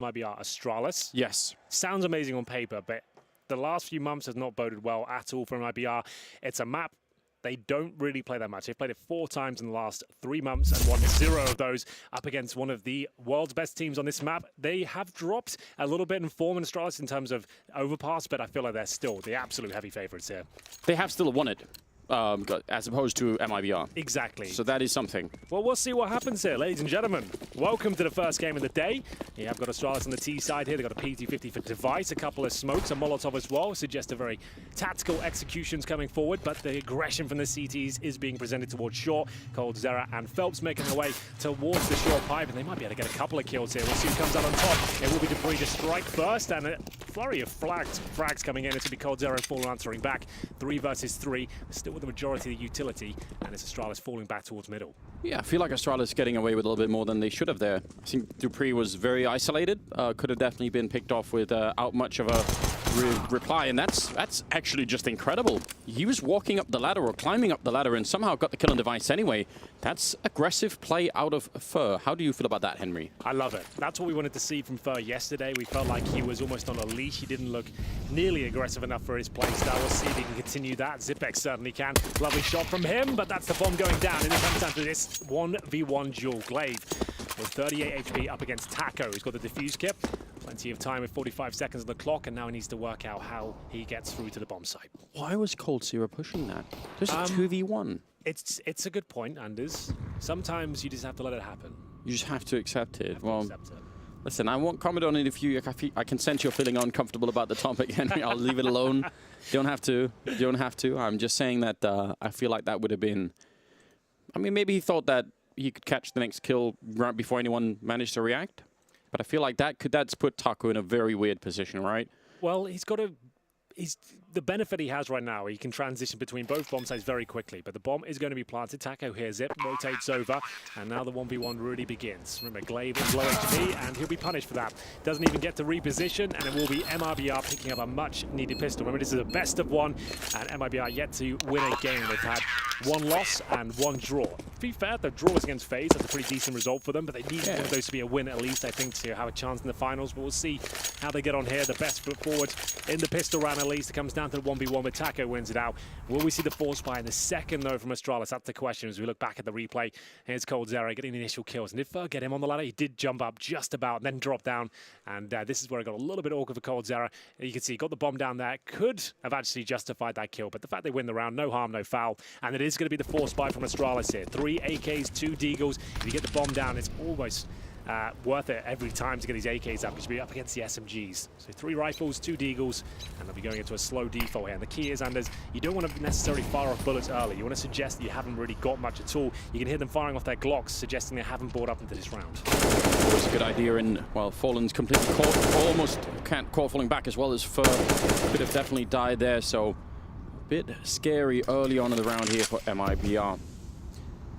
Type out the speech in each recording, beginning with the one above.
MIBR Astralis. Yes. Sounds amazing on paper, but the last few months has not boded well at all for MIBR. It's a map they don't really play that much. They've played it 4 times in the last 3 months and won 0 of those up against one of the world's best teams on this map. They have dropped a little bit in form in Astralis in terms of Overpass, but I feel like they're still the absolute heavy favorites here. They have still won it, as opposed to MIBR. Exactly. So that is something. Well, we'll see what happens here, ladies and gentlemen. Welcome to the first game of the day. You have got Astralis on the T side here. They've got a PT-50 for Device, a couple of smokes, a Molotov as well. Suggest a very tactical executions coming forward, but the aggression from the CTs is being presented towards short. coldzera and Phelps making their way towards the short pipe, and they might be able to get a couple of kills here. We'll see who comes out on top. It will be Dupree to strike first, and a flurry of frags coming in. It's going to be coldzera and Fallen answering back. 3 versus 3, still with the majority of the utility, and it's Astralis falling back towards middle. Yeah, I feel like Astralis getting away with a little bit more than they should have there. I think Dupree was very isolated. Could have definitely been picked off without much of a reply, and that's actually just incredible. He was walking up the ladder or climbing up the ladder and somehow got the kill on Device anyway. That's aggressive play out of Fur. How do you feel about that, Henry? I love it. That's what we wanted to see from Fur yesterday. We felt like he was almost on a leash. He didn't look nearly aggressive enough for his play style. We'll see if he can continue that. Zipex certainly can. Lovely shot from him, but that's the bomb going down. And it comes down to this 1v1 duel. Glaive with 38 HP up against Taco. He's got the defuse kit. Plenty of time with 45 seconds on the clock, and now he needs to work out how he gets through to the bomb site. Why was coldzera pushing that? Just 2v1. It's a good point, Anders. Sometimes you just have to let it happen. You just have to accept it. Accept it. Listen, I won't comment on it if I can sense you're feeling uncomfortable about the topic, Henry. I'll leave it alone. You don't have to. You don't have to. I'm just saying that I feel like that would have been... I mean, maybe he thought that he could catch the next kill right before anyone managed to react. But I feel like that's put Taco in a very weird position, right? Well, the benefit he has right now, he can transition between both bomb sites very quickly, but the bomb is going to be planted. Taco hears it, rotates over, and now the 1v1 really begins. Remember, Glaive is low HP, and he'll be punished for that. Doesn't even get to reposition, and it will be MIBR picking up a much-needed pistol. Remember, this is a best of 1, and MIBR yet to win a game. They've had 1 loss and 1 draw. To be fair, the draw was against FaZe. That's a pretty decent result for them, but they need one of those to be a win at least, I think, to have a chance in the finals. But we'll see how they get on here. The best foot forward in the pistol round, at least. It comes down to the 1v1, but Taco wins it out. Will we see the force buy in the second, though, from Astralis? That's the question as we look back at the replay. Here's coldzera getting the initial kills. And did Fur get him on the ladder? He did jump up just about and then drop down. And this is where it got a little bit awkward for coldzera. You can see he got the bomb down there. Could have actually justified that kill, but the fact they win the round, no harm, no foul. And it is going to be the force buy from Astralis here. 3 AKs, 2 Deagles. If you get the bomb down, it's almost... worth it every time to get these AKs up because you'll be up against the SMGs. So 3 rifles, 2 Deagles, and they'll be going into a slow default here. And the key is, Anders, you don't want to necessarily fire off bullets early. You want to suggest that you haven't really got much at all. You can hear them firing off their Glocks, suggesting they haven't brought up into this round. Always a good idea, and well, Fallen's completely caught, almost can't caught falling back as well as Fur. Could have definitely died there, so a bit scary early on in the round here for MIBR.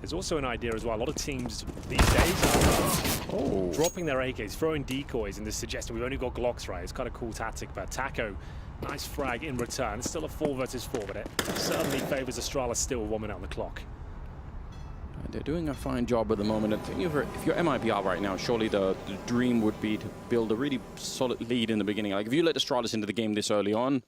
There's also an idea as well. A lot of teams these days are dropping their AKs, throwing decoys, and this suggesting we've only got Glocks, right? It's kind of cool tactic, but Taco, nice frag in return. It's still a 4 versus 4, but it certainly favors Astralis still with 1 minute on the clock. They're doing a fine job at the moment. I think if you're MIBR right now, surely the dream would be to build a really solid lead in the beginning. Like if you let Astralis into the game this early on,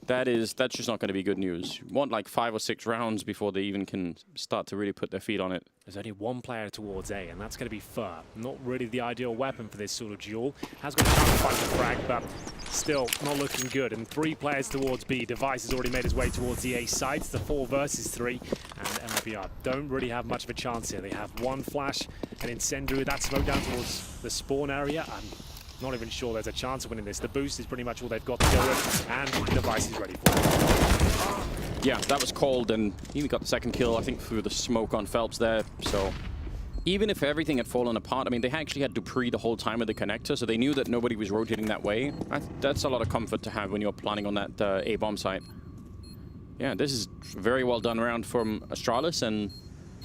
that's just not going to be good news. You want like 5 or 6 rounds before they even can start to really put their feet on it. There's only 1 player towards A, and that's going to be Fur. Not really the ideal weapon for this sort of duel. Has got a fight to frag, but still not looking good. And 3 players towards B. Device has already made his way towards the A side. It's the 4 versus 3, and MIBR don't really have much of a chance here. They have 1 flash, an incendiary, that smoke down towards the spawn area. Not even sure there's a chance of winning this. The boost is pretty much all they've got to go with, and the Device is ready for it. Yeah, that was called, and even got the second kill, I think, through the smoke on Phelps there. So even if everything had fallen apart, I mean, they actually had Dupree the whole time with the connector, so they knew that nobody was rotating that way. That's a lot of comfort to have when you're planning on that A bomb site. Yeah, this is a very well done round from Astralis, and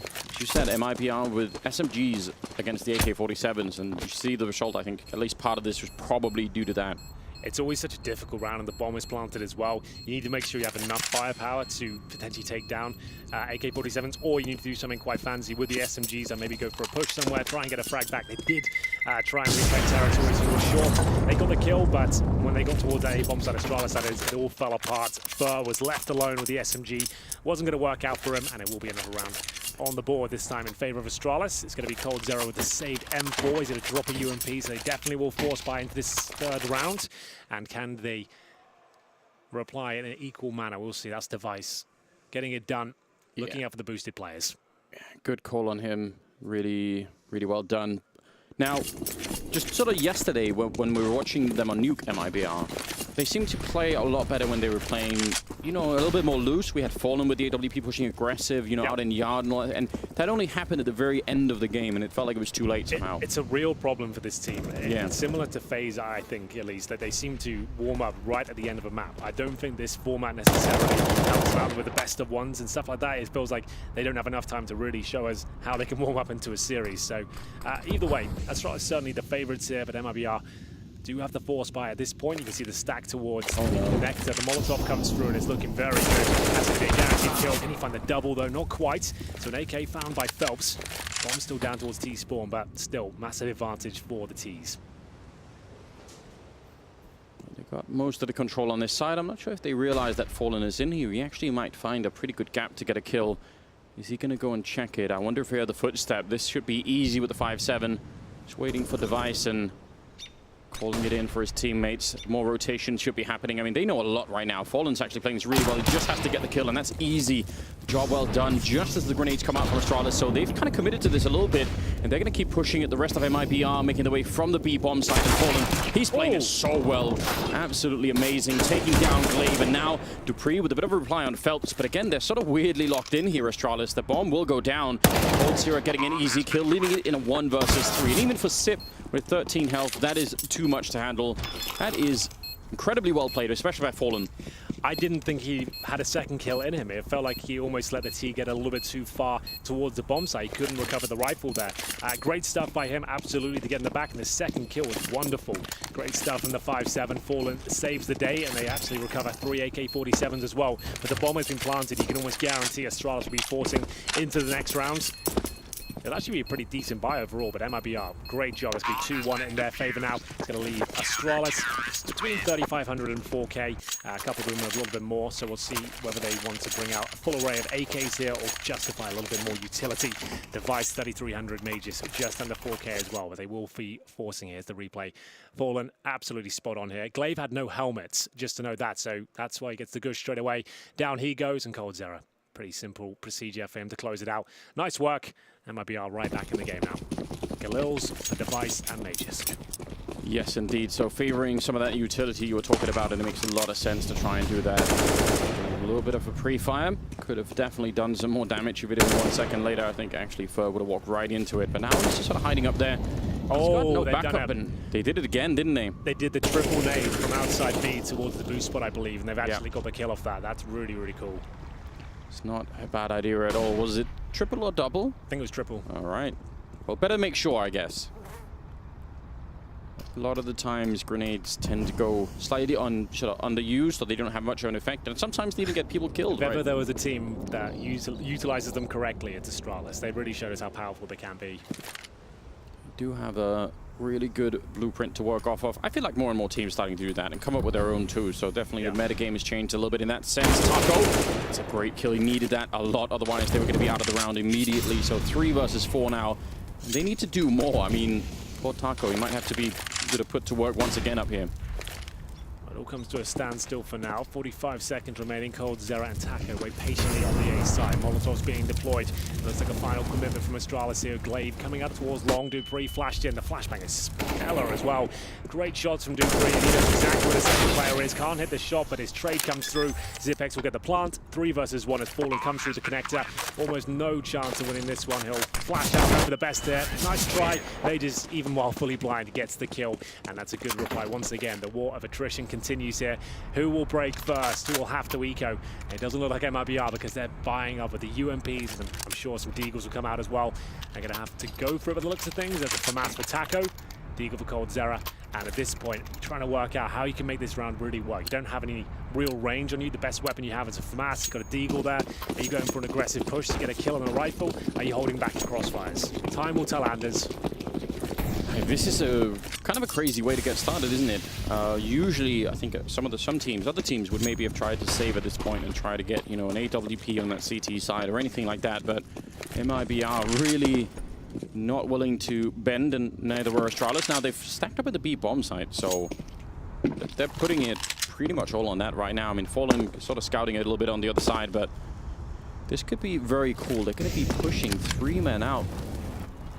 as you said, MIBR with SMGs against the AK-47s, and you see the result. I think at least part of this was probably due to that. It's always such a difficult round, and the bomb is planted as well. You need to make sure you have enough firepower to potentially take down AK-47s, or you need to do something quite fancy with the SMGs and maybe go for a push somewhere, try and get a frag back. They did try and retake territories for sure. They got the kill, but when they got towards that A-bomb side of Astralis, that is, it all fell apart. Fur was left alone with the SMG. Wasn't going to work out for him, and it will be another round on the board, this time in favor of Astralis. It's going to be coldzera with the saved M4. He's going to drop a UMP, so they definitely will force buy into this third round. And can they reply in an equal manner? We'll see. That's Device getting it done, looking out for the boosted players. Good call on him. Really, really well done. Now, just sort of yesterday, when we were watching them on Nuke MIBR, they seemed to play a lot better when they were playing, you know, a little bit more loose. We had Fallen with the AWP pushing aggressive, you know, out in yard and all that. And that only happened at the very end of the game, and it felt like it was too late somehow. It's a real problem for this team. It's similar to FaZe, I think, at least, that they seem to warm up right at the end of a map. I don't think this format necessarily helps out with the best of ones and stuff like that. It feels like they don't have enough time to really show us how they can warm up into a series. So either way, Astralis certainly the favorites here, but MIBR do have the force buy at this point. You can see the stack towards the connector. The Molotov comes through and it's looking very good. That's going to be a guaranteed kill. Can he find the double though? Not quite. So an AK found by Phelps. Bomb still down towards T-spawn, but still massive advantage for the T's. They got most of the control on this side. I'm not sure if they realize that Fallen is in here. He actually might find a pretty good gap to get a kill. Is he going to go and check it? I wonder if he heard the footstep. This should be easy with the 5-7. Just waiting for Device and calling it in for his teammates. More rotation should be happening. I mean, they know a lot right now. Fallen's actually playing this really well. He just has to get the kill, and that's easy. Job well done, just as the grenades come out from Astralis. So they've kind of committed to this a little bit, and they're going to keep pushing it. The rest of MIBR making their way from the B-bomb side, and Fallen, he's playing it so well. Absolutely amazing. Taking down Glaive, and now Dupree with a bit of a reply on Phelps. But again, they're sort of weirdly locked in here, Astralis. The bomb will go down. coldzera getting an easy kill, leaving it in a 1 versus 3. And even for Sip, with 13 health, that is too much to handle. That is incredibly well played, especially by Fallen. I didn't think he had a second kill in him. It felt like he almost let the T get a little bit too far towards the bomb site. He couldn't recover the rifle there. Great stuff by him, absolutely, to get in the back. And the second kill was wonderful. Great stuff from the 5-7. Fallen saves the day, and they actually recover 3 AK-47s as well. But the bomb has been planted. You can almost guarantee Astralis will be forcing into the next round. It'll actually be a pretty decent buy overall, but MIBR, great job. It's been 2-1 in their favor now. It's going to leave Astralis between 3,500 and 4K. A couple of them a little bit more, so we'll see whether they want to bring out a full array of AKs here or justify a little bit more utility. Device 3,300 mages, just under 4K as well, but they will be forcing. Here's the replay. Fallen, absolutely spot on here. Glaive had no helmets, just to know that, so that's why he gets the gush straight away. Down he goes, and coldzera. Pretty simple procedure for him to close it out. Nice work. MIBR right back in the game now. Galils, the Device, and Mages. Yes, indeed. So favoring some of that utility you were talking about, and it makes a lot of sense to try and do that. A little bit of a pre-fire. Could have definitely done some more damage if it didn't 1 second later. I think actually Fur would have walked right into it. But now he's just sort of hiding up there. Oh, no backup, and they did it again, didn't they? They did the triple nade from outside B towards the boost spot, I believe, and they've actually got the kill off that. That's really, really cool. It's not a bad idea at all. Was it triple or double? I think it was triple. All right. Well, better make sure, I guess. A lot of the times, grenades tend to go slightly underused, so they don't have much of an effect, and sometimes they even get people killed. If ever there was a team that utilizes them correctly, it's Astralis. They really showed us how powerful they can be. Do have a really good blueprint to work off of. I feel like more and more teams starting to do that and come up with their own too, so definitely the metagame has changed a little bit in that sense. Taco, it's a great kill. He needed that a lot, otherwise they were going to be out of the round immediately. So 3 versus 4 now. And they need to do more. I mean, poor Taco, he might have to be put to work once again up here. It all comes to a standstill for now. 45 seconds remaining. coldzera and Taco wait patiently on the A side. Molotov's being deployed. Looks like a final commitment from Astralis here. Glaive coming up towards long. Dupree flashed in. The flashbang is stellar as well. Great shots from Dupree. And he knows exactly where the second player is. Can't hit the shot, but his trade comes through. Zipex will get the plant. 3 versus 1 as Fallen comes through the connector. Almost no chance of winning this one. He'll flash out for the best there. Nice try. Mages, even while fully blind, gets the kill. And that's a good reply. Once again, the war of attrition continues here. Who will break first? Who will have to eco? It doesn't look like MIBR because they're buying up with the UMPs, and I'm sure some Deagles will come out as well. They're going to have to go for it by the looks of things. There's a FAMAS for Taco. Deagle for coldzera. And at this point, you're trying to work out how you can make this round really work. You don't have any real range on you. The best weapon you have is a FAMAS. You've got a Deagle there. Are you going for an aggressive push to get a kill on a rifle? Are you holding back the crossfires? Time will tell, Anders. This is a kind of a crazy way to get started, isn't it? Usually, I think other teams would maybe have tried to save at this point and try to get, you know, an AWP on that CT side or anything like that. But MIBR really not willing to bend, and neither were Astralis. Now they've stacked up at the B bomb site, so they're putting it pretty much all on that right now. I mean, Fallen sort of scouting it a little bit on the other side, but this could be very cool. They're going to be pushing 3 men out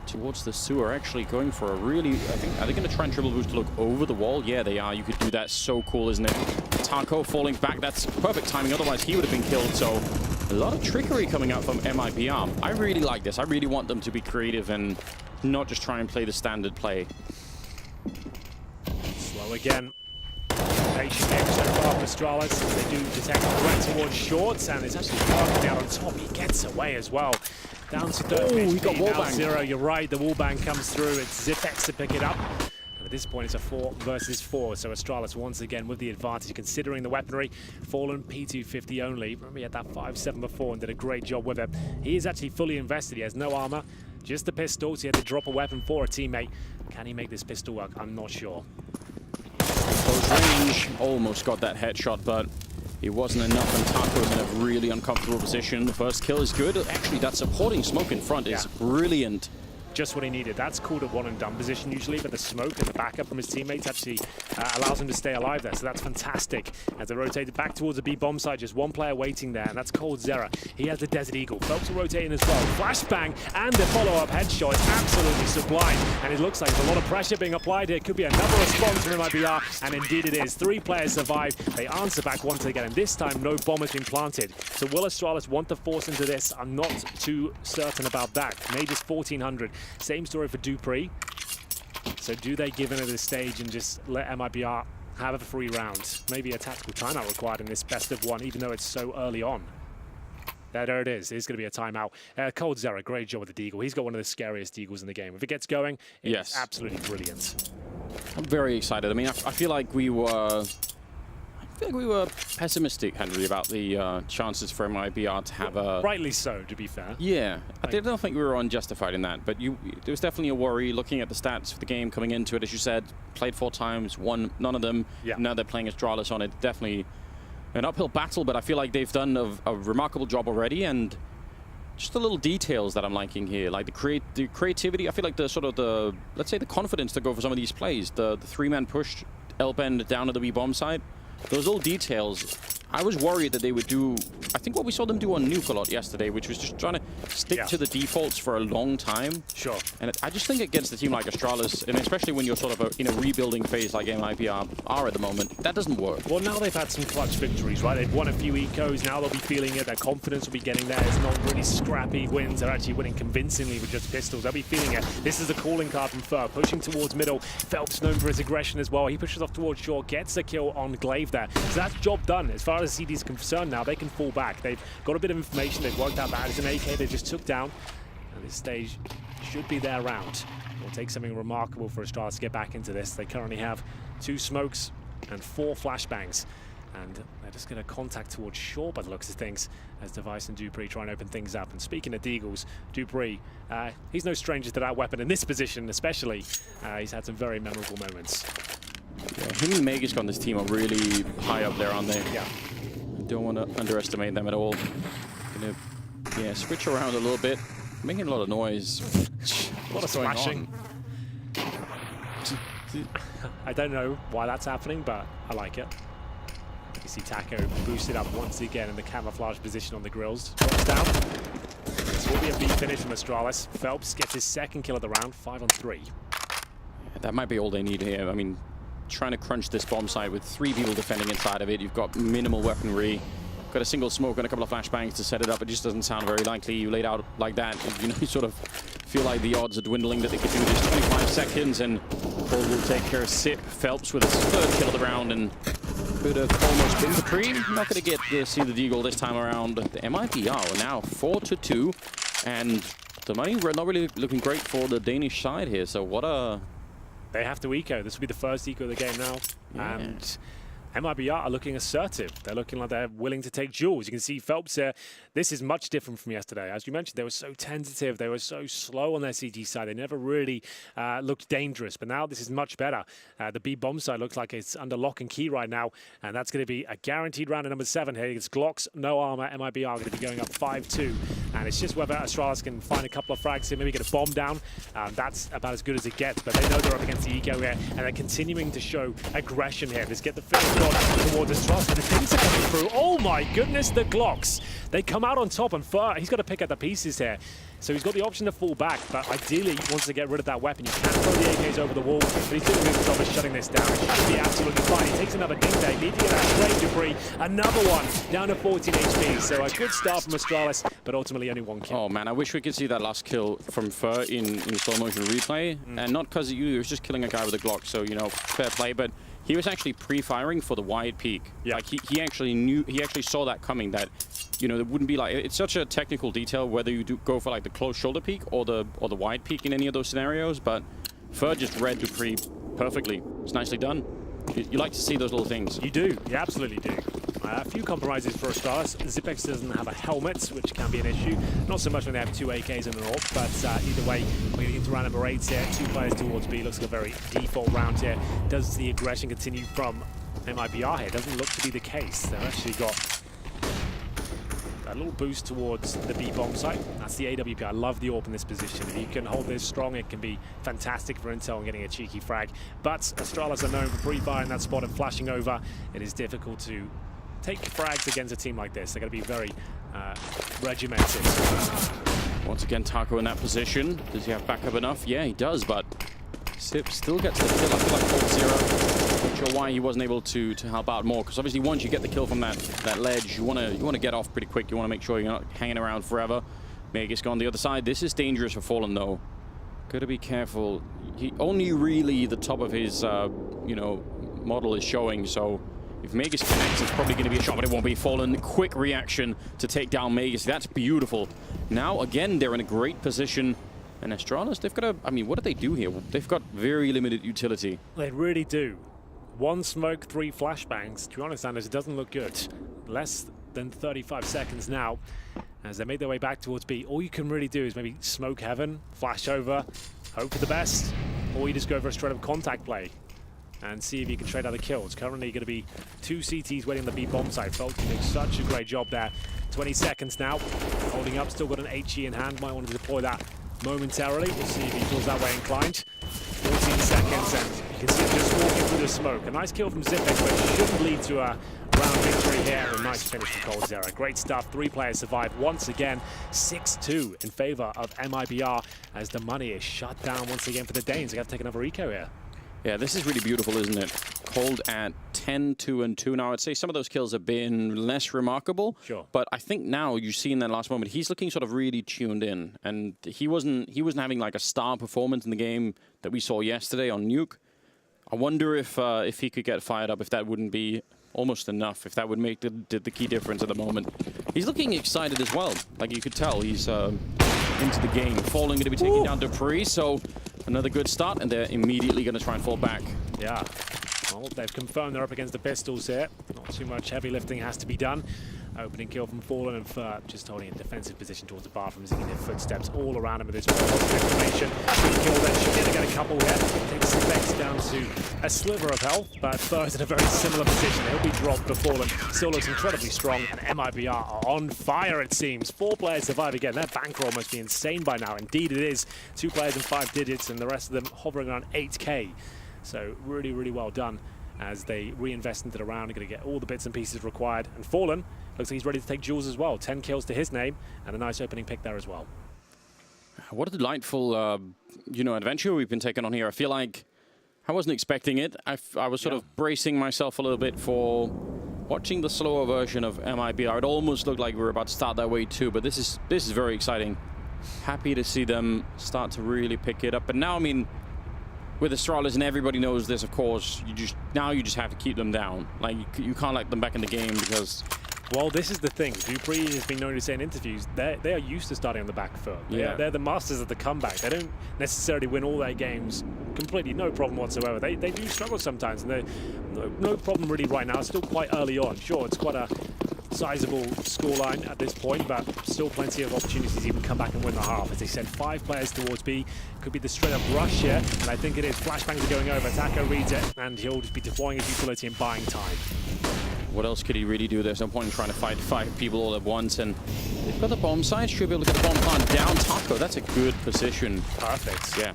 towards the sewer, actually going for a really, I think, are they going to try and triple boost to look over the wall? Yeah, they are. You could do that. So cool, isn't it? Taco falling back. That's perfect timing. Otherwise, he would have been killed. So a lot of trickery coming out from MIBR. I really like this. I really want them to be creative and not just try and play the standard play. Slow again. Patient game so far for Astralis. They do detect a threat towards shorts, and it's actually parking out on top. He gets away as well. Down to 30 he got wall bang. 0. You're right, the wall bang comes through. It's Zipex to pick it up. And at this point, it's a 4 versus 4. So Astralis once again with the advantage, considering the weaponry. Fallen P250 only. Remember, he had that 5.7 before and did a great job with it. He is actually fully invested. He has no armor, just the pistols. He had to drop a weapon for a teammate. Can he make this pistol work? I'm not sure. Close range, almost got that headshot, but it wasn't enough, and Taco's in a really uncomfortable position. The first kill is good. Actually, that supporting smoke in front is brilliant. Just what he needed. That's called a one-and-done position usually, but the smoke and the backup from his teammates actually allows him to stay alive there, so that's fantastic. As they rotated back towards the B bomb site, just one player waiting there, and that's coldzera. He has the Desert Eagle. Phelps are rotating as well. Flashbang and the follow-up headshot is absolutely sublime, and it looks like there's a lot of pressure being applied here. Could be another response from MIBR, and indeed it is. 3 players survive. They answer back once again, and this time no bomb has been planted. So will Astralis want to force into this? I'm not too certain about that. Major's 1400. Same story for Dupree. So do they give in at this stage and just let MIBR have a free round? Maybe a tactical timeout required in this best of 1, even though it's so early on. There it is. It's going to be a timeout. coldzera, great job with the Deagle. He's got one of the scariest Deagles in the game. If it gets going, it's absolutely brilliant. I'm very excited. I mean, I feel like we were pessimistic, Henry, about the chances for MIBR to have a... Rightly so, to be fair. Yeah, I don't think we were unjustified in that, but there was definitely a worry looking at the stats for the game coming into it. As you said, played 4 times, won none of them. Yeah. Now they're playing Astralis on it. Definitely an uphill battle, but I feel like they've done a remarkable job already, and just the little details that I'm liking here, like the creativity. I feel like let's say the confidence to go for some of these plays. The 3-man push, L-bend down to the B bomb side. Those little details, I was worried that they would do, I think what we saw them do on Nuke a lot yesterday, which was just trying to stick to the defaults for a long time. Sure. And I just think against a team like Astralis, and especially when you're sort of in a rebuilding phase like MIBR are at the moment, that doesn't work. Well, now they've had some clutch victories, right? They've won a few ecos, now they'll be feeling it, their confidence will be getting there. It's not really scrappy wins, they're actually winning convincingly with just pistols. They'll be feeling it. This is the calling card from Fur, pushing towards middle. Phelps known for his aggression as well. He pushes off towards short, gets a kill on Glaive there. So that's job done. As far as CD is concerned now, they can fall back. They've got a bit of information, they've worked out that it's an AK they just took down. And this stage should be their round. It'll take something remarkable for Astralis to get back into this. They currently have 2 smokes and 4 flashbangs. And they're just going to contact towards short by the looks of things as Device and Dupree try and open things up. And speaking of Deagles, Dupree, he's no stranger to that weapon in this position especially. He's had some very memorable moments. Yeah, him and Magus on this team are really high up there, aren't they? Yeah. Don't want to underestimate them at all. Gonna, switch around a little bit, making a lot of noise. A lot of splashing. I don't know why that's happening, but I like it. You see Taco boosted up once again in the camouflage position on the grills. Drops down. This will be a B finish from Astralis. Phelps gets his 2nd kill of the round, 5 on 3. Yeah, that might be all they need here. I mean, trying to crunch this bomb site with 3 people defending inside of it. You've got minimal weaponry. Got a single smoke and a couple of flashbangs to set it up. It just doesn't sound very likely. You laid out like that, you sort of feel like the odds are dwindling that they could do this. 25 seconds, and Paul will take care of Sip. Phelps with his 3rd kill of the round, and could have almost been the cream. Not going to get to see the Deagle this time around. The MIBR are now 4-2, and the money not really looking great for the Danish side here. So what a They have to eco. This will be the first eco of the game now. Yeah. And MIBR are looking assertive. They're looking like they're willing to take duels. You can see Phelps here. This is much different from yesterday. As you mentioned, they were so tentative. They were so slow on their CG side. They never really looked dangerous. But now this is much better. The B bomb side looks like it's under lock and key right now. And that's going to be a guaranteed round at number 7 here. It's Glocks, no armor. MIBR are going to be going up 5-2. And it's just whether Astralis can find a couple of frags here, maybe get a bomb down. That's about as good as it gets. But they know they're up against the eco here. And they're continuing to show aggression here. Let's get the finish towards Astralis, but the things are coming through. Oh my goodness, the Glocks. They come out on top, and he's got to pick up the pieces here. So he's got the option to fall back, but ideally he wants to get rid of that weapon. You can throw the AKs over the wall, but he's doing a good job of shutting this down. It should be absolutely fine. He takes another ding there. Need to get that flame debris. Another one, down to 14 HP. So a good start from Astralis, but ultimately only 1 kill. Oh man, I wish we could see that last kill from Fur in slow motion replay. And not because he was just killing a guy with a Glock, so, you know, fair play, but he was actually pre-firing for the wide peak. Yeah. Like he actually saw that coming, that, you know, it wouldn't be like, it's such a technical detail whether you do go for like the close shoulder peak or the wide peak in any of those scenarios, but Fur just read Dupree perfectly. It's nicely done. You like to see those little things. You do, you absolutely do. A few compromises for Astralis. Zipex doesn't have a helmet, which can be an issue. Not so much when they have 2 AKs in the AWP, but either way, we're getting into round number 8 here. 2 players towards B. Looks like a very default round here. Does the aggression continue from MIBR here? Doesn't look to be the case. They've actually got a little boost towards the B bomb site. That's the AWP. I love the AWP in this position. If you can hold this strong, it can be fantastic for intel and getting a cheeky frag. But Astralis are known for pre-firing that spot and flashing over. It is difficult to take frags against a team like this. They're going to be very regimented. Once again, Taco in that position. Does he have backup enough? Yeah, he does, but Sip still gets the kill. I feel like 4-0. Not sure why he wasn't able to help out more, because obviously once you get the kill from that ledge, you want to get off pretty quick. You want to make sure you're not hanging around forever. Magus gone the other side. This is dangerous for Fallen though. Got to be careful. He only really the top of his you know, model is showing, so if Magus connects, it's probably going to be a shot, but it won't be. Fallen. Quick reaction to take down Magus. That's beautiful. Now, again, they're in a great position. And Astralis, they've got I mean, what do they do here? They've got very limited utility. They really do. 1 smoke, 3 flashbangs. To be honest, Anders, it doesn't look good. Less than 35 seconds now as they make their way back towards B. All you can really do is maybe smoke heaven, flash over, hope for the best, or you just go for a straight up contact play and see if you can trade out the kills. Currently going to be 2 CTs waiting on the B bomb site. Phelps doing such a great job there. 20 seconds now, holding up, still got an HE in hand. Might want to deploy that momentarily. We'll see if he feels that way inclined. 14 seconds, and you can see him just walking through the smoke. A nice kill from Zipex, but it shouldn't lead to a round victory here. A nice finish from coldzera. Great stuff. 3 players survive once again. 6-2 in favor of MIBR as the money is shut down once again for the Danes. They got to take another eco here. Yeah, this is really beautiful, isn't it? Cold at 10-2-2. Now, I'd say some of those kills have been less remarkable. Sure. But I think now you see in that last moment, he's looking sort of really tuned in. And he wasn't having like a star performance in the game that we saw yesterday on Nuke. I wonder if he could get fired up, if that wouldn't be almost enough, if that would make the key difference at the moment. He's looking excited as well. Like you could tell, he's into the game. Falling going to be taking down Dupree, so another good start, and they're immediately going to try and fall back. Yeah. Well, they've confirmed they're up against the pistols here. Not too much heavy lifting has to be done. Opening kill from Fallen, and Fur just holding a defensive position towards the bathrooms, hearing their footsteps all around him with this information. Good kill there. Should get a couple here. Takes Zipex down to a sliver of health, but Fur's in a very similar position. He'll be dropped, but Fallen still looks incredibly strong, and MIBR are on fire, it seems. 4 players survive again. Their bankroll must be insane by now. Indeed, it is. 2 players in 5 digits, and the rest of them hovering around 8K. So really, really well done as they reinvest into the round. They're going to get all the bits and pieces required. And Fallen looks like he's ready to take duels as well. 10 kills to his name, and a nice opening pick there as well. What a delightful, you know, adventure we've been taking on here. I feel like I wasn't expecting it. I was sort of bracing myself a little bit for watching the slower version of MIBR. It almost looked like we were about to start that way too, but this is very exciting. Happy to see them start to really pick it up. But now, I mean, with Astralis, and everybody knows this, of course, you just have to keep them down. Like, you can't let them back in the game because... Well, this is the thing. Dupree has been known to say in interviews they are used to starting on the back foot. Yeah. They're the masters of the comeback. They don't necessarily win all their games completely no problem whatsoever. They do struggle sometimes, and no problem really right now. It's still quite early on. Sure, it's quite a sizable scoreline at this point, but still plenty of opportunities to even come back and win the half. As they send 5 players towards B, could be the straight-up rush here, and I think it is. Flashbangs are going over. Taco reads it, and he'll just be deploying his utility and buying time. What else could he really do? There's no point in trying to fight 5 people all at once, and they've got the bomb side. Should be able to get the bomb plant down. Taco, that's a good position. Perfect. Yeah.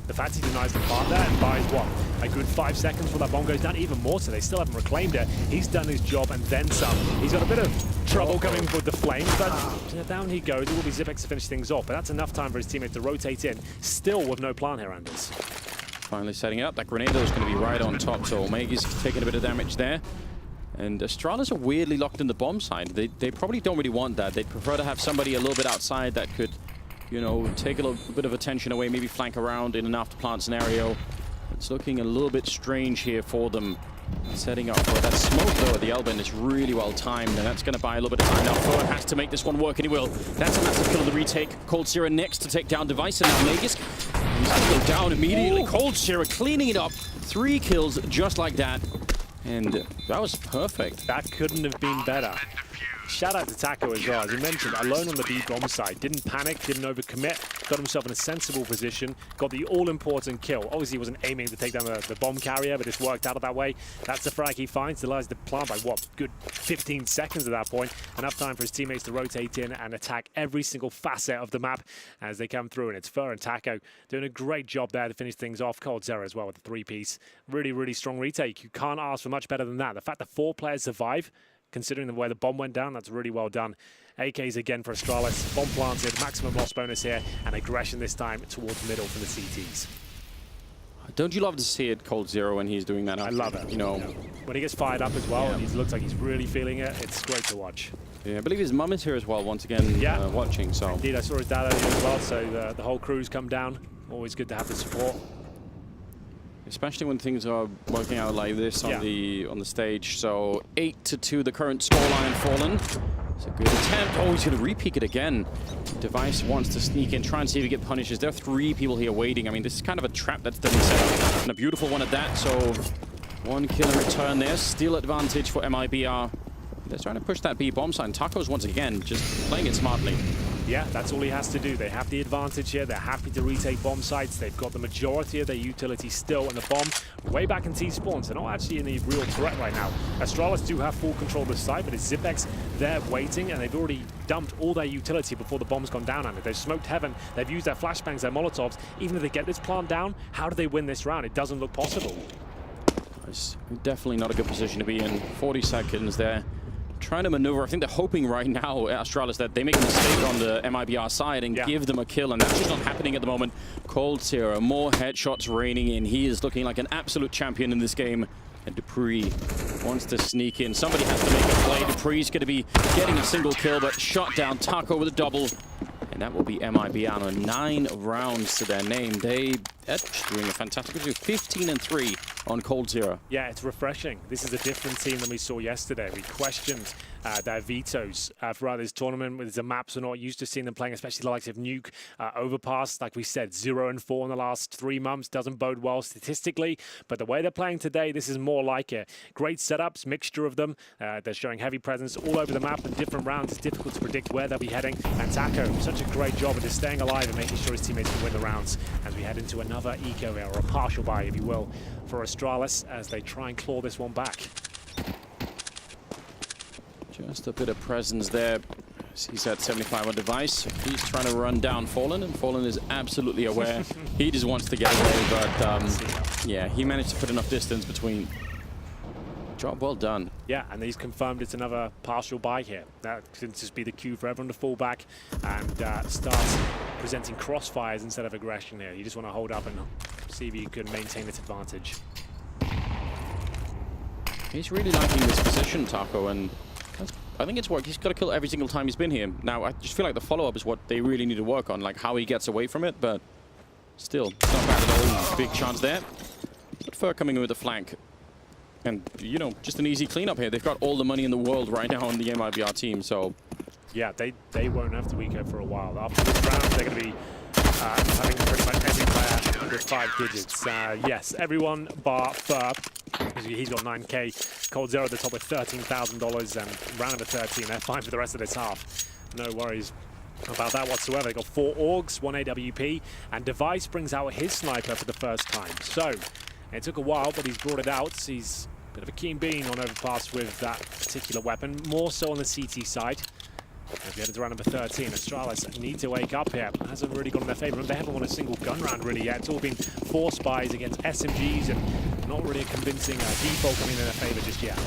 The fact he denies the plant there and buys, what, a good 5 seconds before that bomb goes down, even more so. They still haven't reclaimed it. He's done his job and then some. He's got a bit of trouble coming with the flames, but down he goes. It will be Zipex to finish things off, but that's enough time for his teammates to rotate in, still with no plant here, Anders. Finally setting it up. That Grenado is going to be right on top, so Omega's taking a bit of damage there. And Astralis are weirdly locked in the bomb side. They probably don't really want that. They'd prefer to have somebody a little bit outside that could, you know, take a little bit of attention away, maybe flank around in an after plant scenario. It's looking a little bit strange here for them. Setting up for that smoke, though, at the elbow is really well timed, and that's going to buy a little bit of time. Now, Fern has to make this one work, and he will. That's a massive kill of the retake. Cold Sierra next to take down Device, and now Magus. He's going to go down immediately. Cold Sierra cleaning it up. 3 kills just like that. And that was perfect. That couldn't have been better. Shout out to Taco as well. As you mentioned, alone on the B bomb side. Didn't panic, didn't overcommit, got himself in a sensible position, got the all-important kill. Obviously, he wasn't aiming to take down the bomb carrier, but it's worked out that way. That's the frag he finds. Allows the plant by, what, good 15 seconds at that point. Enough time for his teammates to rotate in and attack every single facet of the map as they come through. And it's Fur and Taco doing a great job there to finish things off. Cold Zero as well with the 3-piece. Really, really strong retake. You can't ask for much better than that. The fact that 4 players survive, considering the way the bomb went down, that's really well done. AKs again for Astralis. Bomb planted, maximum loss bonus here, and aggression this time towards middle for the CTs. Don't you love to see it, Cold Zero, when he's doing that? I love it. You know, when he gets fired up as well, and he looks like he's really feeling it, it's great to watch. Yeah, I believe his mum is here as well, once again, watching. So indeed, I saw his dad earlier as well, so the whole crew's come down. Always good to have the support. Especially when things are working out like this on the stage. So 8-2, the current scoreline fallen. It's a good attempt. Oh, he's going to re-peek it again. Device wants to sneak in, try and see if he gets punishes. There are 3 people here waiting. I mean, this is kind of a trap that's been set up. And a beautiful one at that. So 1 kill in return there. Still advantage for MIBR. They're trying to push that B bomb side. And Taco's once again just playing it smartly. Yeah, that's all he has to do. They have the advantage here. They're happy to retake bomb sites. They've got the majority of their utility still in the bomb. Way back in T-spawns. They're not actually in any real threat right now. Astralis do have full control of the site, but it's Zipex there waiting, and they've already dumped all their utility before the bomb's gone down on it. They've smoked heaven. They've used their flashbangs, their molotovs. Even if they get this plant down, how do they win this round? It doesn't look possible. It's definitely not a good position to be in. 40 seconds there. Trying to maneuver. I think they're hoping right now, Astralis, that they make a mistake on the MIBR side and give them a kill, and that's just not happening at the moment. Cold Zero, more headshots raining in. He is looking like an absolute champion in this game. And Dupree wants to sneak in. Somebody has to make a play. Dupree's going to be getting a single kill, but shot down. Taco with a double. And that will be MIBR. 9 rounds to their name. They're doing a fantastic job. 15-3 on Cold Zero. Yeah, it's refreshing. This is a different team than we saw yesterday. We questioned their vetoes throughout this tournament. With the maps, we're not used to seeing them playing, especially the likes of Nuke, Overpass. Like we said, 0-4 in the last 3 months. Doesn't bode well statistically. But the way they're playing today, this is more like it. Great setups, mixture of them. They're showing heavy presence all over the map in different rounds. It's difficult to predict where they'll be heading. And Taco, such a great job of just staying alive and making sure his teammates can win the rounds as we head into another eco here, or a partial buy, if you will, for Astralis as they try and claw this one back. Just a bit of presence there. He's at 75 on Device. He's trying to run down Fallen, and Fallen is absolutely aware. He just wants to get away, but yeah, he managed to put enough distance between. Job well done. Yeah, and he's confirmed it's another partial buy here. That can just be the cue for everyone to fall back and start presenting crossfires instead of aggression here. You just want to hold up and see if you can maintain its advantage. He's really liking this position, Taco, and I think it's worked. He's got to kill every single time he's been here. Now, I just feel like the follow-up is what they really need to work on, like how he gets away from it, but still, it's not bad at all. Big chance there. But Fur coming in with the flank. And, you know, just an easy cleanup here. They've got all the money in the world right now on the MIBR team, so... Yeah, they won't have to eco for a while. After this round, they're going to be having pretty much every player with 5 digits. Yes, everyone bar Fur. He's got 9K. coldzera at the top with $13,000 and round number 13. They're fine for the rest of this half. No worries about that whatsoever. They got 4 Augs, 1 AWP, and Device brings out his sniper for the first time. So it took a while, but he's brought it out. He's a bit of a keen bean on Overpass with that particular weapon, more so on the CT side. As we head into round number 13, Astralis need to wake up here. Hasn't really gone in their favour. They haven't won a single gun round really yet. It's all been 4 spies against SMGs and not really a convincing default coming in their favour just yet.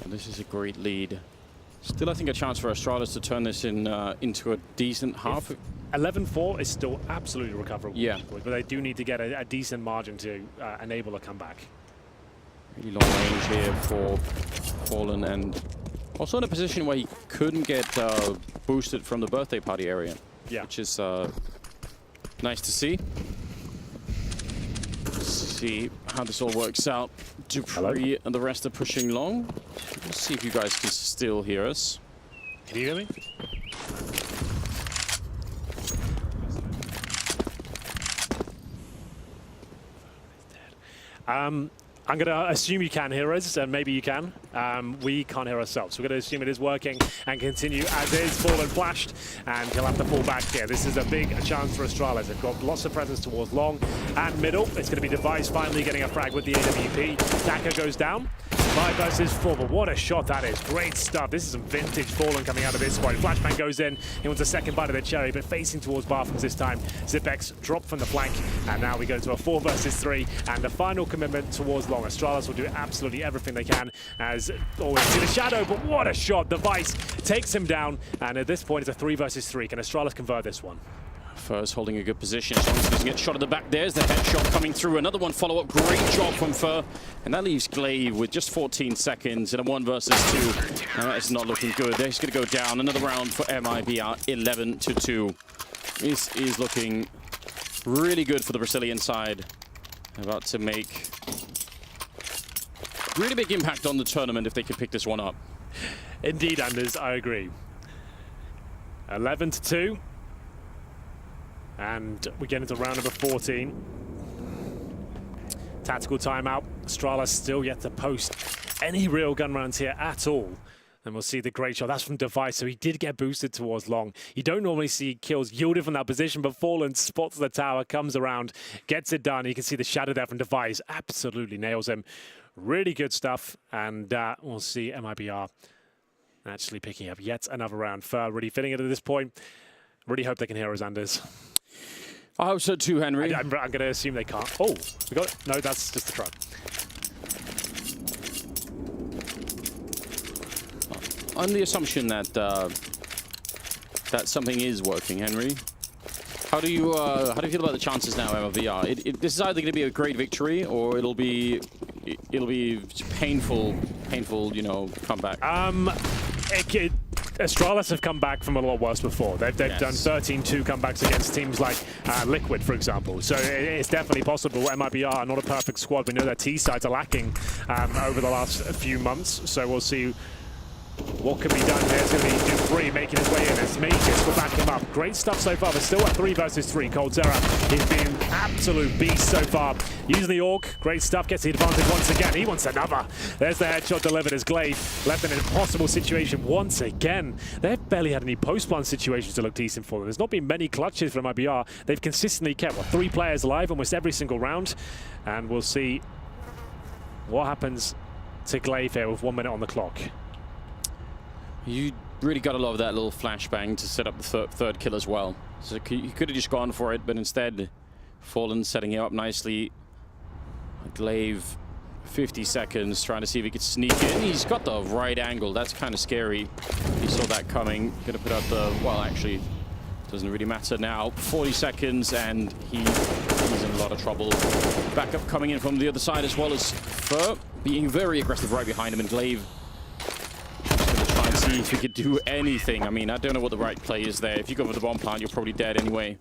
This is a great lead. Still, I think a chance for Astralis to turn this into a decent half. 11-4 is still absolutely recoverable. Yeah. But they do need to get a decent margin to enable a comeback. Really long range here for Fallen, and also in a position where he couldn't get boosted from the birthday party area. Yeah. Which is nice to see. Let's see how this all works out. Dupree and the rest are pushing long. Let's see if you guys can still hear us. Can you hear me? I'm going to assume you can hear us, and maybe you can. We can't hear ourselves. So we're going to assume it is working and continue as is. Fallen flashed, and he'll have to fall back here. This is a big chance for Astralis. They've got lots of presence towards long and middle. It's going to be Device finally getting a frag with the AWP. Daka goes down. 5 versus 4, but what a shot that is. Great stuff. This is some vintage Fallen coming out of this squad. Flashbang goes in. He wants a second bite of the cherry, but facing towards Barfums this time. Zipex dropped from the flank, and now we go to a 4 versus 3, and the final commitment towards long. Astralis will do absolutely everything they can, as always see the shadow, but what a shot. Device takes him down, and at this point it's a 3 versus 3. Can Astralis convert this one? Fur's holding a good position. As long as he doesn't get shot at the back, there's the headshot coming through. Another one follow-up. Great job from Fur. And that leaves Glaive with just 14 seconds in a 1 versus 2. That is not looking good. They're just going to go down. Another round for MIBR, 11-2. This is looking really good for the Brazilian side. About to make really big impact on the tournament if they can pick this one up. Indeed, Anders, I agree. 11-2. And we get into round number 14. Tactical timeout. Astralis still yet to post any real gun rounds here at all. And we'll see the great shot. That's from Device, so he did get boosted towards long. You don't normally see kills yielded from that position, but Fallen spots the tower, comes around, gets it done. You can see the shadow there from Device. Absolutely nails him. Really good stuff. And we'll see MIBR actually picking up yet another round. Fur really fitting it at this point. Really hope they can hear us, Anders. I hope so too, Henry. I'm going to assume they can't. Oh, we got it. No, that's just the truck. On the assumption that that something is working, Henry, how do you feel about the chances now, MIBR? This is either going to be a great victory or it'll be painful, you know, comeback. Astralis have come back from a lot worse before. They've done 13-2 comebacks against teams like Liquid, for example. So it's definitely possible. MIBR are not a perfect squad. We know their T sides are lacking over the last few months. So we'll see what can be done here. It's going to be Dupree making his way in as Mages will back him up. Great stuff so far. They're still at 3 versus 3. coldzera, he's been an absolute beast so far. Using the AUG, great stuff. Gets the advantage once again. He wants another. There's the headshot delivered as Glaive left in an impossible situation once again. They've barely had any post-plant situations to look decent for them. There's not been many clutches from MIBR. They've consistently kept, 3 players alive almost every single round. And we'll see what happens to Glaive here with 1 minute on the clock. You really got to love that little flashbang to set up the third kill as well. So he could have just gone for it, but instead, Fallen setting him up nicely. Glaive, 50 seconds, trying to see if he could sneak in. He's got the right angle. That's kind of scary. He saw that coming. Going to put out the, well, actually, doesn't really matter now. 40 seconds, and he's in a lot of trouble. Backup coming in from the other side as well as Fur being very aggressive right behind him, and Glaive see if he could do anything. I mean, I don't know what the right play is there. If you go for the bomb plant, you're probably dead anyway.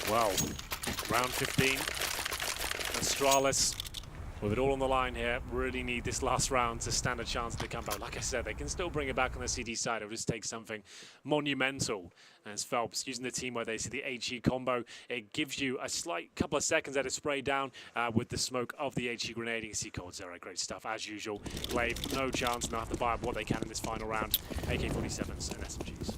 Well, round 15. Astralis with it all on the line here, really need this last round to stand a chance to come back. Like I said, they can still bring it back on the CD side. It'll just take something monumental. As Phelps using the team where they see the HE combo, it gives you a slight couple of seconds at a spray down with the smoke of the HE grenade. You can see Cold Zero, great stuff as usual. Glaive, no chance, now have to buy up what they can in this final round. AK-47s and SMGs.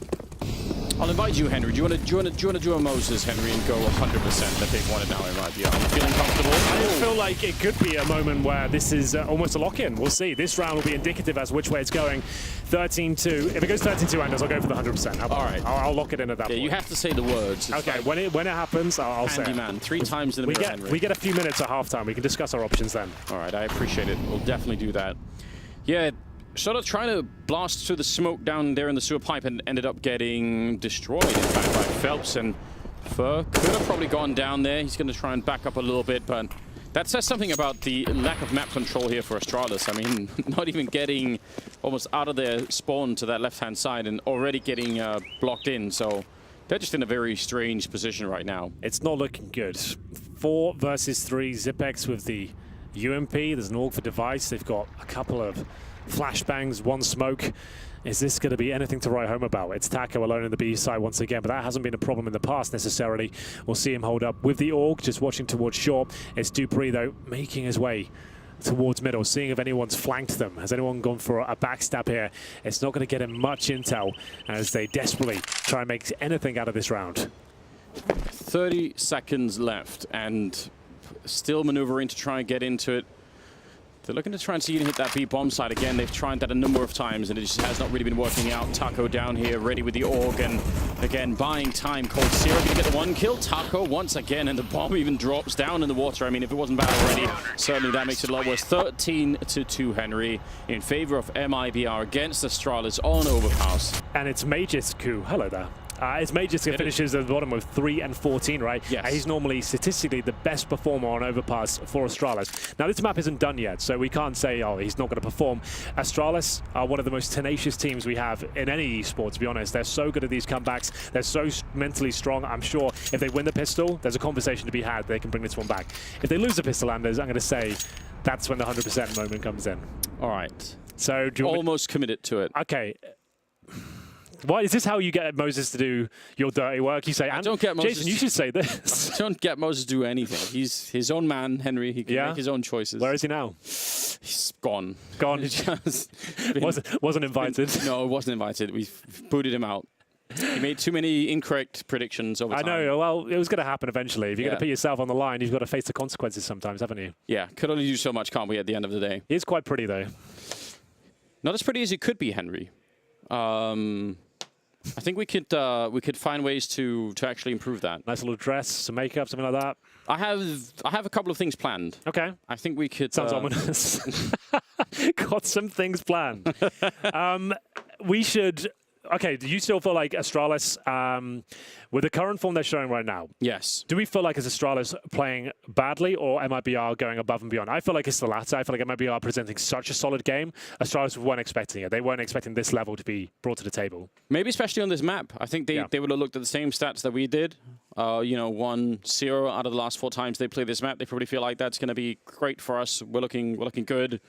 I'll invite you, Henry. Do you want to do a Moses, Henry, and go 100% that they've won it now in MIBR? Are you feeling comfortable? I feel like it could be a moment where this is almost a lock-in. We'll see. This round will be indicative as which way it's going. 13-2. If it goes 13-2, Anders, I'll go for the 100%. All right. I'll lock it in at that point. You have to say the words. It's okay, like when it happens, I'll say it. Man, 3 times in the mirror, Henry. We get a few minutes at halftime. We can discuss our options then. All right, I appreciate it. We'll definitely do that. Yeah. Sort of trying to blast through the smoke down there in the sewer pipe and ended up getting destroyed, in fact, by Phelps. And Fur could have probably gone down there. He's going to try and back up a little bit, but that says something about the lack of map control here for Astralis. I mean, not even getting almost out of their spawn to that left-hand side and already getting blocked in. So they're just in a very strange position right now. It's not looking good. 4 versus 3, Zipex with the UMP. There's an AUG for device. They've got a couple of flashbangs, 1 smoke. Is this going to be anything to write home about? It's Taco alone in the B side once again, but that hasn't been a problem in the past necessarily. We'll see him hold up with the AUG, just watching towards short. It's Dupree, though, making his way towards middle, seeing if anyone's flanked them. Has anyone gone for a backstab here? It's not going to get him much intel as they desperately try and make anything out of this round. 30 seconds left, and still maneuvering to try and get into it. They're looking to try and see you hit that B bomb side again. They've tried that a number of times, and it just has not really been working out. Taco down here, ready with the AUG, and again, buying time. Cold Zero going to get the 1 kill. Taco once again, and the bomb even drops down in the water. I mean, if it wasn't bad already, certainly that makes it a lot worse. 13-2, Henry, in favor of MIBR against Astralis on Overpass. And it's Magus coup. Hello there. It's Magus who finishes at the bottom with 3 and 14, right? Yes. He's normally statistically the best performer on Overpass for Astralis. Now, this map isn't done yet, so we can't say, oh, he's not going to perform. Astralis are one of the most tenacious teams we have in any esport, to be honest. They're so good at these comebacks. They're so mentally strong. I'm sure if they win the pistol, there's a conversation to be had. They can bring this one back. If they lose the pistol, Anders, I'm going to say that's when the 100% moment comes in. All right. So do you almost committed to it. Okay. Why is this how you get Moses to do your dirty work? You say, I don't get Moses. Jason, you should say this. I don't get Moses to do anything. He's his own man, Henry. He can make his own choices. Where is he now? He's gone. Gone. Wasn't invited. No, wasn't invited. We've booted him out. He made too many incorrect predictions over time. I know. Well, it was going to happen eventually. If you're going to put yourself on the line, you've got to face the consequences sometimes, haven't you? Yeah. Could only do so much, can't we, at the end of the day? He is quite pretty, though. Not as pretty as he could be, Henry. I think we could find ways to actually improve that. Nice little dress, some makeup, something like that. I have a couple of things planned. Okay. I think we could. Sounds ominous. Got some things planned. We should. Okay, do you still feel like Astralis, with the current form they're showing right now? Yes. Do we feel like as Astralis playing badly or MIBR going above and beyond? I feel like it's the latter. I feel like MIBR presenting such a solid game. Astralis weren't expecting it. They weren't expecting this level to be brought to the table. Maybe especially on this map. I think they would have looked at the same stats that we did. 1-0 out of the last 4 times they play this map. They probably feel like that's going to be great for us. We're looking good.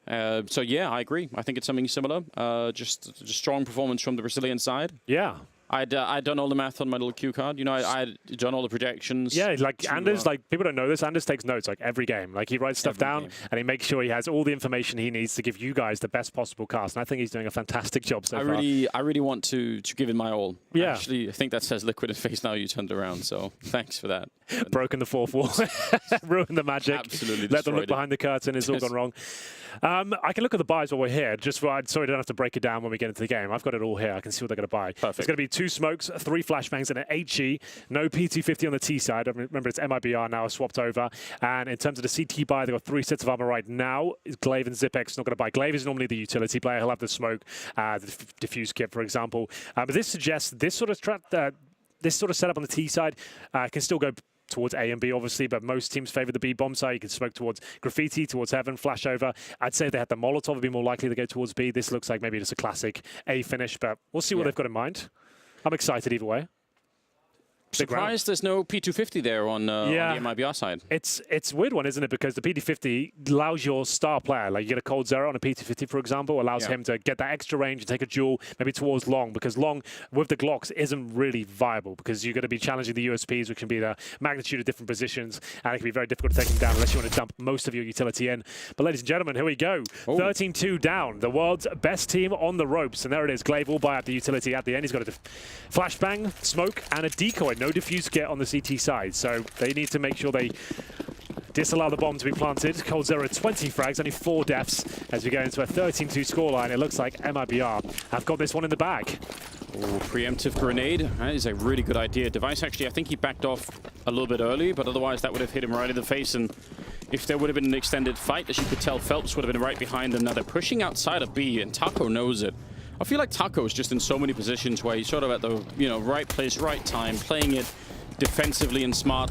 So yeah, I agree. I think it's something similar. Just strong performance from the Brazilian side. Yeah. I'd done all the math on my little cue card. I'd done all the projections. Yeah, like Anders, like people don't know this. Anders takes notes like every game. Like he writes stuff down and he makes sure he has all the information he needs to give you guys the best possible cast. And I think he's doing a fantastic job so far. I really want to give it my all. Yeah. Actually, I think that says Liquid in face now. You turned around, so thanks for that. Broken the 4th wall, ruined the magic. Absolutely. Let them look behind the curtain. It's all gone wrong. I can look at the buys while we're here. Sorry, I don't have to break it down when we get into the game. I've got it all here. I can see what they're going to buy. Perfect. It's going to be 2 smokes, 3 flashbangs, and an HE. No PT50 on the T side. Remember, it's MIBR now swapped over. And in terms of the CT buy, they've got 3 sets of armor right now. Glaive and Zipex not going to buy. Glaive is normally the utility player. He'll have the smoke, the diffuse kit, for example. But this suggests this sort of setup on the T side can still go towards A and B, obviously, but most teams favor the B bomb side. You can smoke towards Graffiti, towards Heaven, flash over. I'd say if they had the Molotov, it'd be more likely to go towards B. This looks like maybe just a classic A finish, but we'll see what they've got in mind. I'm excited either way. Surprised there's no P250 there on the MIBR side. It's a weird one, isn't it? Because the P250 allows your star player, like you get a Cold Zero on a P250, for example, allows him to get that extra range and take a duel maybe towards Long, because Long with the Glocks isn't really viable because you're going to be challenging the USPs, which can be the magnitude of different positions, and it can be very difficult to take them down unless you want to dump most of your utility in. But ladies and gentlemen, here we go. 13-2 down. The world's best team on the ropes, and there it is. Glaive all by out the utility at the end. He's got a flashbang, smoke, and a decoy. No defuse kit on the CT side, so they need to make sure they disallow the bomb to be planted. Cold Zero 20 frags, only 4 deaths as we go into a 13-2 scoreline. It looks like MIBR have got this one in the bag. Preemptive grenade. That is a really good idea. Device actually, I think he backed off a little bit early, but otherwise that would have hit him right in the face. And if there would have been an extended fight, as you could tell, Phelps would have been right behind them. Now they're pushing outside of B, and Taco knows it. I feel like Taco is just in so many positions where he's sort of at the right place, right time, playing it defensively and smart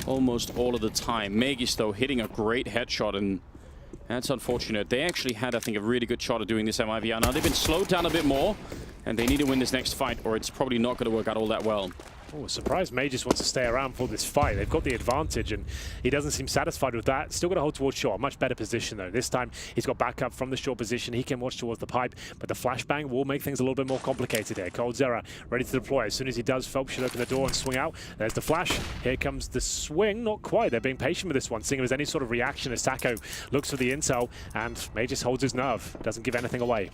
almost all of the time. Megis, though, hitting a great headshot, and that's unfortunate. They actually had, I think, a really good shot of doing this MIBR. Now they've been slowed down a bit more, and they need to win this next fight, or it's probably not going to work out all that well. Oh, surprised May just wants to stay around for this fight. They've got the advantage, and he doesn't seem satisfied with that. Still got to hold towards short. Much better position, though. This time, he's got backup from the short position. He can watch towards the pipe, but the flashbang will make things a little bit more complicated here. Cold Zero ready to deploy. As soon as he does, Phelps should open the door and swing out. There's the flash. Here comes the swing. Not quite. They're being patient with this one, seeing if there's any sort of reaction as Taco looks for the intel, and May just holds his nerve. Doesn't give anything away.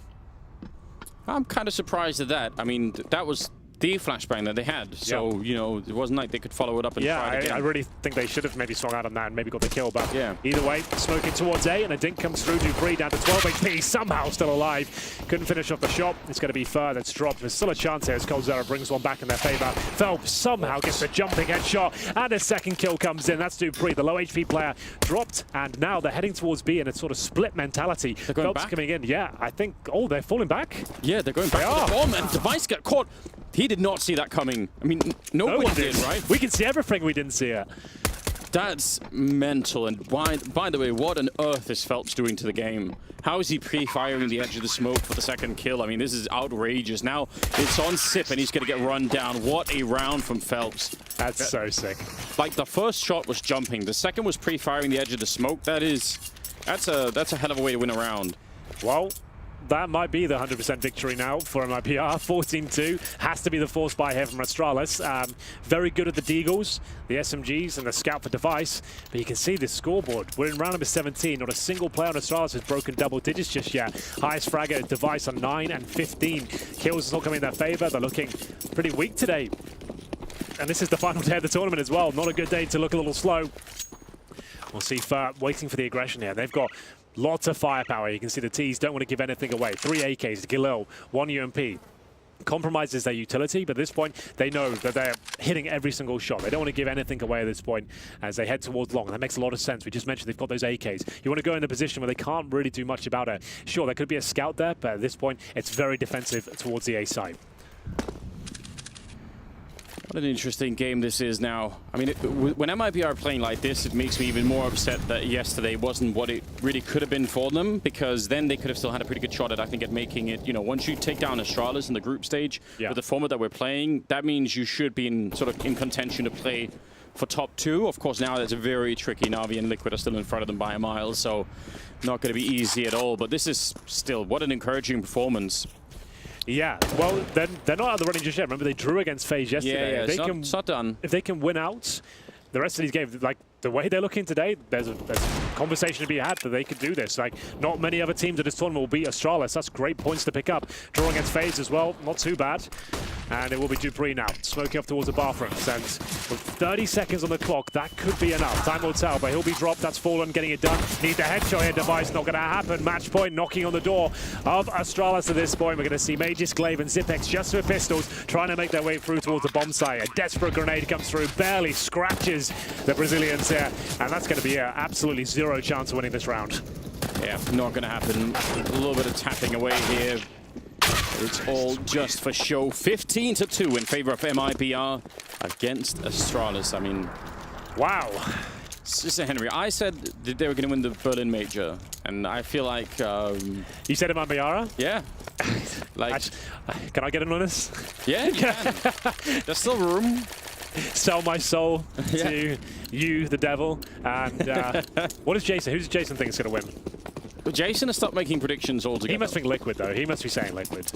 I'm kind of surprised at that. I mean, that was the flashbang that they had, so it wasn't like they could follow it up and try it again. I really think they should have maybe swung out on that and maybe got the kill, but either way, smoking towards A, and a dink comes through. Dupree down to 12 HP, somehow still alive. Couldn't finish off the shot. It's going to be Fur that's dropped. There's still a chance here as Cold Zero brings one back in their favor. Phelps somehow gets a jumping headshot, and a second kill comes in. That's Dupree, the low HP player, dropped, and now they're heading towards B in a sort of split mentality. They're going Phelps back? Coming in, I think, they're falling back. Yeah, they're going back to the bomb, and Device got caught. He did not see that coming. I mean, no one did, right? We can see everything, we didn't see it. That's mental. And by the way, what on earth is Phelps doing to the game? How is he pre-firing the edge of the smoke for the second kill? I mean, this is outrageous. Now it's on Sip, and he's going to get run down. What a round from Phelps. That's so sick. Like, the first shot was jumping. The second was pre-firing the edge of the smoke. That's a hell of a way to win a round. Well, that might be the 100% victory now for MIBR. 14-2 has to be the force buy here from Astralis. Very good at the Deagles, the SMGs, and the scout for Device. But you can see this scoreboard. We're in round number 17. Not a single player on Astralis has broken double digits just yet. Highest fragger at Device on 9 and 15. Kills is not coming in their favor. They're looking pretty weak today. And this is the final day of the tournament as well. Not a good day to look a little slow. We'll see Fur waiting for the aggression here. They've got lots of firepower. You can see the T's don't want to give anything away. 3 AKs, Galil, 1 UMP. Compromises their utility, but at this point, they know that they're hitting every single shot. They don't want to give anything away at this point as they head towards long. And that makes a lot of sense. We just mentioned they've got those AKs. You want to go in a position where they can't really do much about it. Sure, there could be a scout there, but at this point, it's very defensive towards the A side. What an interesting game this is now. I mean, when MIBR are playing like this, it makes me even more upset that yesterday wasn't what it really could have been for them, because then they could have still had a pretty good shot at, I think, at making it, once you take down Astralis in the group stage, with the format that we're playing, that means you should be in contention to play for top 2. Of course, now that's very tricky. Na'Vi and Liquid are still in front of them by a mile, so not going to be easy at all. But this is still, what an encouraging performance. Yeah, well, they're not out of the running just yet. Remember, they drew against FaZe yesterday. Yeah, it's not done. If they can win out the rest of these games, like the way they're looking today, there's a conversation to be had that they could do this. Like, not many other teams at this tournament will beat Astralis. That's great points to pick up. Draw against FaZe as well, not too bad. And it will be Dupree now, smoking up towards the bathrooms. And with 30 seconds on the clock, that could be enough. Time will tell, but he'll be dropped. That's Fallen getting it done. Need the headshot here. Device not going to happen. Match point knocking on the door of Astralis at this point. We're going to see Magis, Glaive, and Zipex just with pistols trying to make their way through towards the bomb site. A desperate grenade comes through, barely scratches the Brazilians here. And that's going to be absolutely zero chance of winning this round. Yeah, not going to happen. A little bit of tapping away here. It's all just for show. 15-2 in favor of MIBR against Astralis. I mean, wow. Listen, Henry, I said that they were going to win the Berlin Major, and I feel like... You said MIBR? Yeah. Like, can I get in on this? Yeah, you can. There's still room. sell my soul to you, the devil. And what is Jason? Who does Jason think is going to win? But Jason has stopped making predictions altogether. He must think Liquid, though. He must be saying Liquid.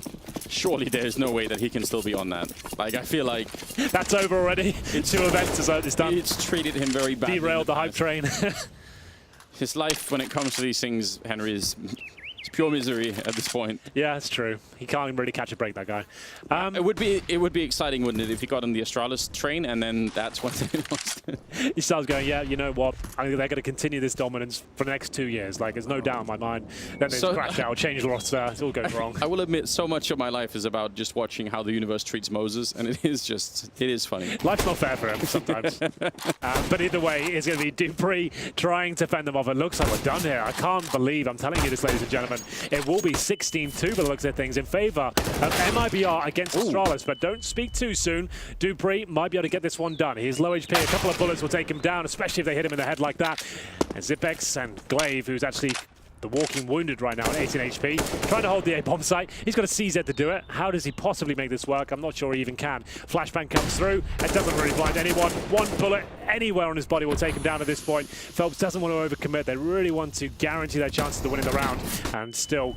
Surely there's no way that he can still be on that. Like, I feel like... That's over already. 2 events is done. It's treated him very badly. Derailed the hype train. His life, when it comes to these things, Henry, is pure misery at this point. Yeah, it's true. He can't even really catch a break, that guy. It would be exciting, wouldn't it, if he got on the Astralis train and then that's when he lost it. He starts going, yeah, you know what? I think they're going to continue this dominance for the next 2 years. Like, there's no doubt in my mind. Then they crash out, change the roster. It all goes wrong. I will admit, so much of my life is about just watching how the universe treats Moses, and it is funny. Life's not fair for him sometimes. But either way, it's going to be Dupree trying to fend them off. It looks like we're done here. I can't believe, I'm telling you this, ladies and gentlemen, it will be 16-2 by the looks of things in favor of MIBR against Astralis. But don't speak too soon. Dupree might be able to get this one done. He's low HP. A couple of bullets will take him down, especially if they hit him in the head like that. And Zipex and Glaive, who's actually the walking wounded right now at 18 HP, trying to hold the A-bomb site. He's got a CZ to do it. How does he possibly make this work? I'm not sure he even can. Flashbang comes through and doesn't really blind anyone. One bullet anywhere on his body will take him down at this point. Phelps doesn't want to overcommit. They really want to guarantee their chances of winning the round, and still